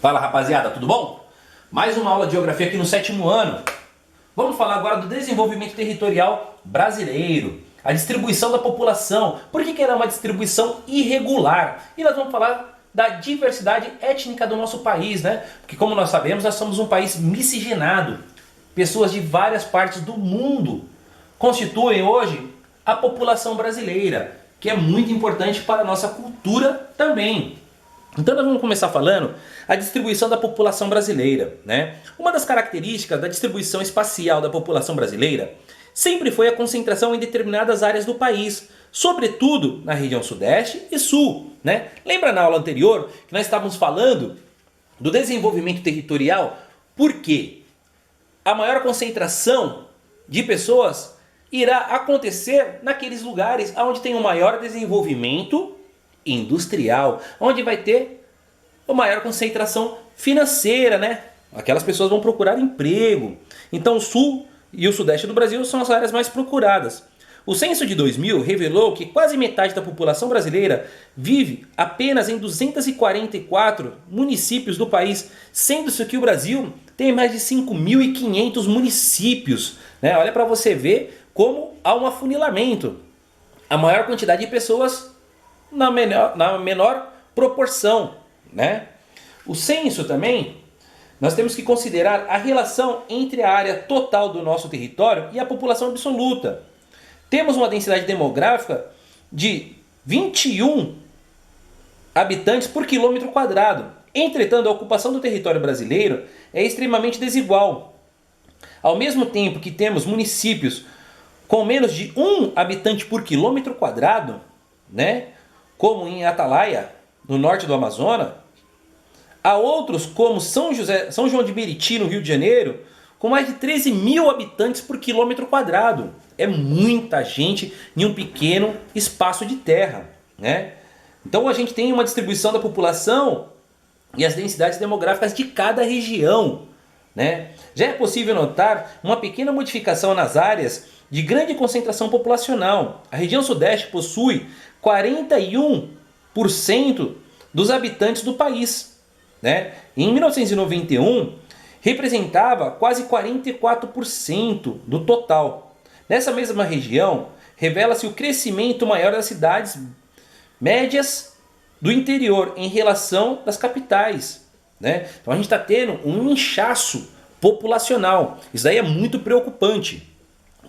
Fala rapaziada, tudo bom? Mais uma aula de geografia aqui no 7º ano. Vamos falar agora do desenvolvimento territorial brasileiro, a distribuição da população. Por que ela é uma distribuição irregular? E nós vamos falar da diversidade étnica do nosso país, né? Porque como nós sabemos, nós somos um país miscigenado. Pessoas de várias partes do mundo constituem hoje a população brasileira, que é muito importante para a nossa cultura também. Então nós vamos começar falando a distribuição da população brasileira, né? Uma das características da distribuição espacial da população brasileira sempre foi a concentração em determinadas áreas do país, sobretudo na região sudeste e sul, né? Lembra na aula anterior que nós estávamos falando do desenvolvimento territorial? Porque a maior concentração de pessoas irá acontecer naqueles lugares onde tem o maior desenvolvimento industrial, onde vai ter a maior concentração financeira, né? Aquelas pessoas vão procurar emprego. Então o sul e o sudeste do Brasil são as áreas mais procuradas. O censo de 2000 revelou que quase metade da população brasileira vive apenas em 244 municípios do país, sendo-se que o Brasil tem mais de 5.500 municípios, né? Olha para você ver como há um afunilamento. A maior quantidade de pessoas na menor proporção, né? O censo também, nós temos que considerar a relação entre a área total do nosso território e a população absoluta. Temos uma densidade demográfica de 21 habitantes por quilômetro quadrado. Entretanto, a ocupação do território brasileiro é extremamente desigual. Ao mesmo tempo que temos municípios com menos de 1 habitante por quilômetro quadrado, né? Como em Atalaia, no norte do Amazonas, há outros como São João de Meriti, no Rio de Janeiro, com mais de 13 mil habitantes por quilômetro quadrado. É muita gente em um pequeno espaço de terra, né? Então a gente tem uma distribuição da população e as densidades demográficas de cada região, né? Já é possível notar uma pequena modificação nas áreas de grande concentração populacional. A região sudeste possui 41% dos habitantes do país, né? Em 1991, representava quase 44% do total. Nessa mesma região, revela-se o crescimento maior das cidades médias do interior em relação às capitais, né? Então a gente está tendo um inchaço populacional. Isso daí é muito preocupante,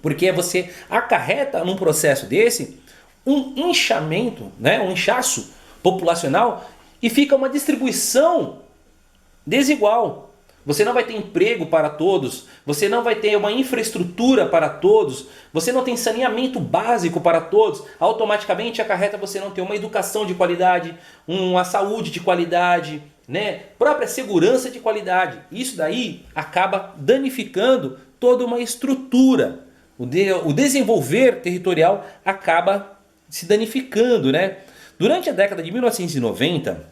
porque você acarreta num processo desse um inchamento, né? Um inchaço populacional, e fica uma distribuição desigual. Você não vai ter emprego para todos, você não vai ter uma infraestrutura para todos, você não tem saneamento básico para todos, automaticamente acarreta você não ter uma educação de qualidade, uma saúde de qualidade, né? Própria segurança de qualidade. Isso daí acaba danificando toda uma estrutura. O desenvolver territorial acaba se danificando, né? Durante a década de 1990,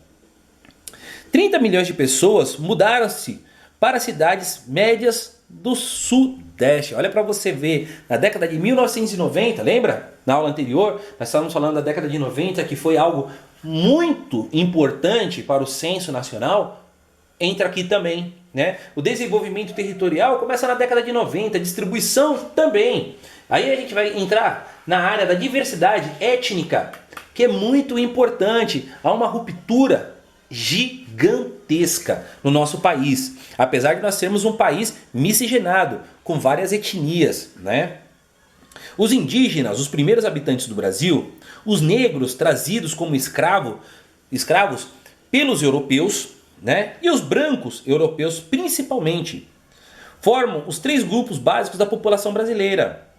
30 milhões de pessoas mudaram-se para cidades médias do Sudeste. Olha para você ver, na década de 1990, lembra? Na aula anterior, nós estávamos falando da década de 90, que foi algo muito importante para o censo nacional. Entra aqui também, né? O desenvolvimento territorial começa na década de 90, a distribuição também. Aí a gente vai entrar na área da diversidade étnica, que é muito importante. Há uma ruptura gigantesca no nosso país, apesar de nós sermos um país miscigenado, com várias etnias, né? Os indígenas, os primeiros habitantes do Brasil, os negros trazidos como escravos pelos europeus, né? E os brancos europeus principalmente, formam os 3 grupos básicos da população brasileira.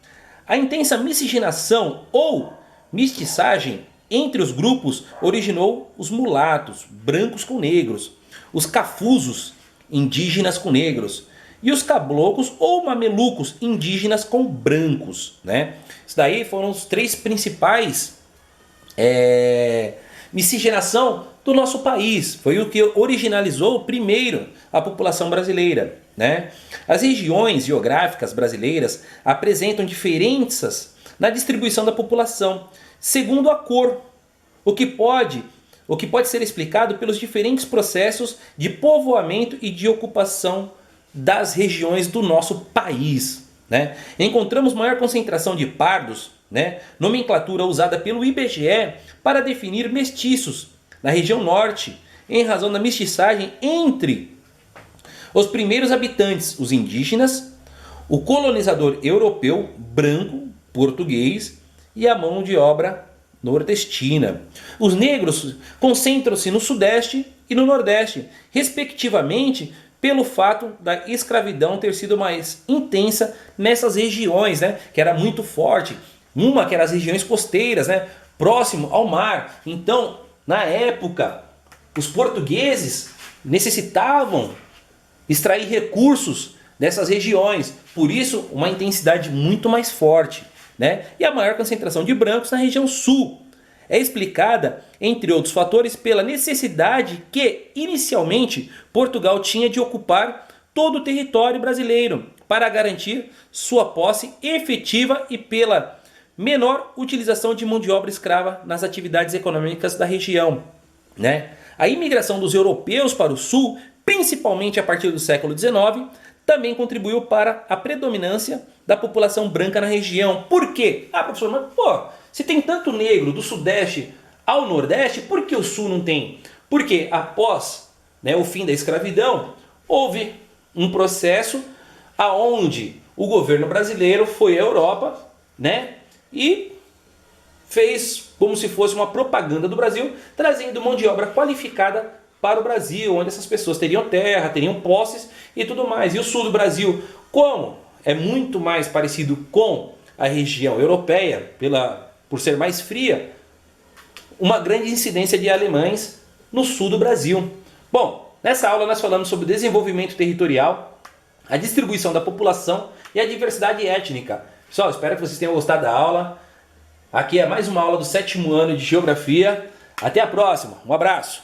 A intensa miscigenação ou mestiçagem entre os grupos originou os mulatos, brancos com negros, os cafusos, indígenas com negros, e os caboclos ou mamelucos, indígenas com brancos, né? Isso daí foram os 3 principais miscigenação do nosso país. Foi o que originalizou primeiro a população brasileira, né? As regiões geográficas brasileiras apresentam diferenças na distribuição da população, segundo a cor, o que pode o que pode ser explicado pelos diferentes processos de povoamento e de ocupação das regiões do nosso país, né? Encontramos maior concentração de pardos, né? Nomenclatura usada pelo IBGE para definir mestiços na região norte, em razão da mestiçagem entre os primeiros habitantes, os indígenas, o colonizador europeu, branco, português e a mão de obra nordestina. Os negros concentram-se no sudeste e no nordeste, respectivamente, pelo fato da escravidão ter sido mais intensa nessas regiões, né, que era muito forte. Uma que era as regiões costeiras, né, próximo ao mar. Então, na época, os portugueses necessitavam extrair recursos dessas regiões, por isso uma intensidade muito mais forte, né? E a maior concentração de brancos na região sul é explicada, entre outros fatores, pela necessidade que inicialmente Portugal tinha de ocupar todo o território brasileiro para garantir sua posse efetiva e pela menor utilização de mão de obra escrava nas atividades econômicas da região, né? A imigração dos europeus para o sul, principalmente a partir do século XIX, também contribuiu para a predominância da população branca na região. Por quê? Ah, professor, mas se tem tanto negro do sudeste ao nordeste, por que o sul não tem? Porque após, né, o fim da escravidão, houve um processo aonde o governo brasileiro foi à Europa, né, e fez como se fosse uma propaganda do Brasil, trazendo mão de obra qualificada para o Brasil, onde essas pessoas teriam terra, teriam posses e tudo mais. E o sul do Brasil, como é muito mais parecido com a região europeia, por ser mais fria, uma grande incidência de alemães no sul do Brasil. Bom, nessa aula nós falamos sobre desenvolvimento territorial, a distribuição da população e a diversidade étnica. Pessoal, espero que vocês tenham gostado da aula. Aqui é mais uma aula do 7º ano de Geografia. Até a próxima. Um abraço.